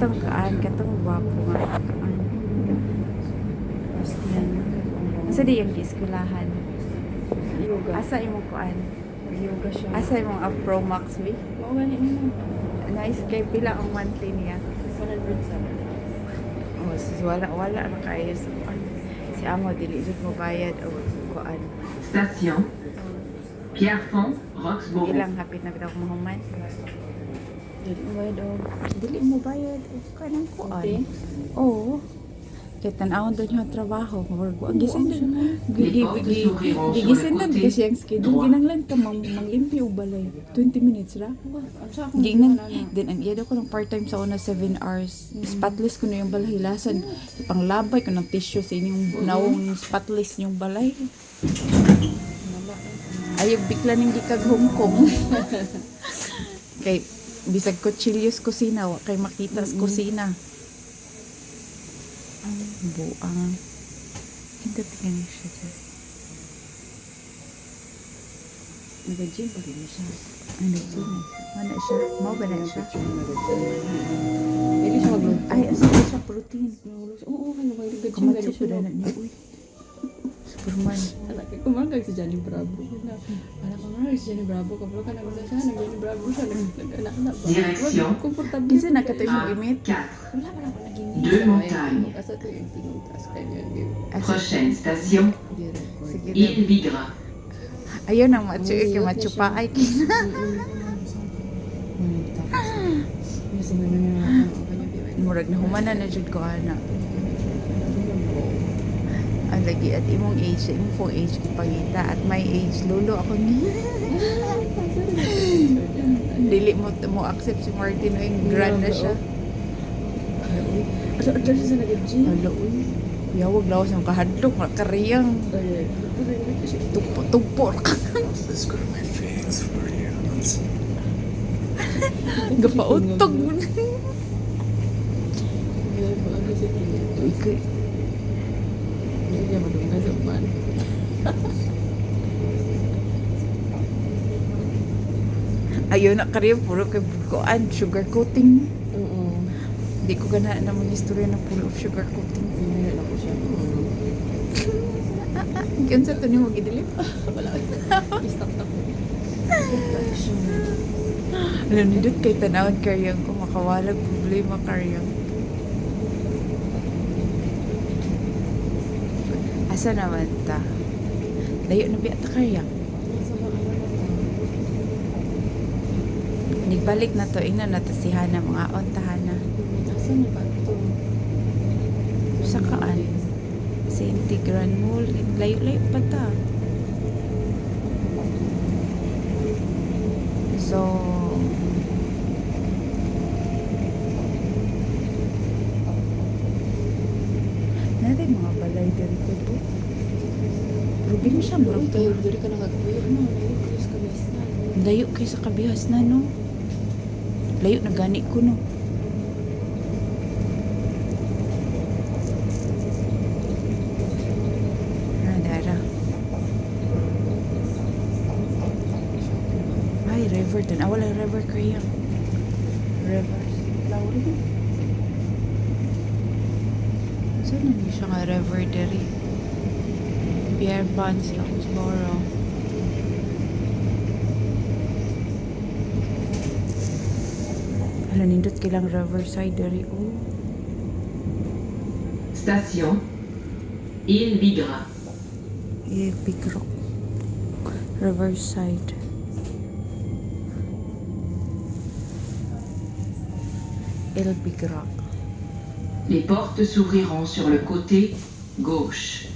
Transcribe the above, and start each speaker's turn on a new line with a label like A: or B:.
A: katong gwapo nga kaan. Yan. Asa di yung eskulahan?
B: Yoga.
A: Asa imong kuan?
B: Yoga siya.
A: Asa imong Pro Max we?
B: Oo, gani mo.
A: Nice kay pila ang monthly niya.
B: 100 sa.
A: Oh, sus, wala na kayo sa kuan. Si amo dili jud mo bayad o kuan.
C: Station Pierrefonds, Roxborough.
A: Ilang hapit na bitaw mahuman.
B: Dili mo bayad o.
A: Dili mo bayad o kanang kuan.
B: Okay.
A: Oo. Kaya tanawon doon yung trabaho. Gisin doon. Gigisin doon kasi ang schedule. Ginanglan ka manglimpyo o balay. 20 minutes ra. Ginan. Then ang iya daw ko ng part-time sa una 7 hours. Spotless ko na yung balay. Hilasan. Panglabay ko ng tissue sa inyong nawong spotless yung balay. Ayog bigla ning gikag Hong Kong. Kay bisag kutsilyos kusina. Kay makita sa kusina. Buang. Hindi tingnan siya dyan.
B: Nag-gym pa rin siya.
A: Ano siya? Ano siya? Mau ba na siya?
B: Hindi siya mag-gym.
A: Ay, asa siya protein.
B: Oo, ano ba yung nag-gym?
A: Kamatyo ko na niya. Uy. Superman.
B: Kumagag si Johnny Bravo. Anak ko nga si Johnny Bravo. Kapag ka nagpunta siya, nag-Johnny Bravo siya. Nag-anak ba?
C: Direction.
B: Komportable.
A: Kinsa na katoy mo gimit?
C: 4.
B: Wala pa na ako naging
C: Deux montagnes.
B: Asa ito yung tinuntas kayo yung
C: Prochaine station
A: Sige daw.
C: Île Bigra.
A: Ayun ang macho. Kaya macho pa. Ay, kina.
B: Kasi nga nga
A: Murag na humana na jud ko ana. Ang lagi at imong age, imong full age ipangita at my age lolo ako ni. Dili mo accept si Martin yung grand na siya.
B: Asa siya sa nag-gym?
A: Hala uy. Yawag lawas ng kahadlok, kariyang. Tugpo.
D: Describe my feelings for you.
A: Gapautog mo na. Uy, kay.
B: Hindi niya madunga sa man.
A: Ayun na kariya, puro kay bukoan, sugar coating.
B: Oo.
A: Hindi ko gana na mga istorya na full of sugar coating.
B: Hindi na ako siya.
A: Kaya sa ito niyo mag-idilip.
B: Wala. Stop na ko.
A: Alam ni Dut kay tanawad karyang kung makawalag problema karyang. Asa naman ta? Layo na biya ta karyang. Nagbalik na to, ina na to si Hana, mga ontahana.
B: Asa na ba ito?
A: Sa kaan? Sa Integran Mall, layo-layo pa ta. So, natin mga balay diri ko to. Probinsya mo
B: Uy,
A: to.
B: kayo diri ka nakagwir no. Ayos ka bes na.
A: Layo kay sa kabihas na no. Layo na gani ko no. Dara. Ay, river din. Wala river kaya. River. Lowry. Saan na niya siya nga river diri? Pierre Bonds, Roxborough. Hala, nindot kilang riverside diri. Oh.
C: Station Île Bigra.
A: Big Rock. Riverside. El Big Rock.
C: Les portes s'ouvriront sur le côté gauche.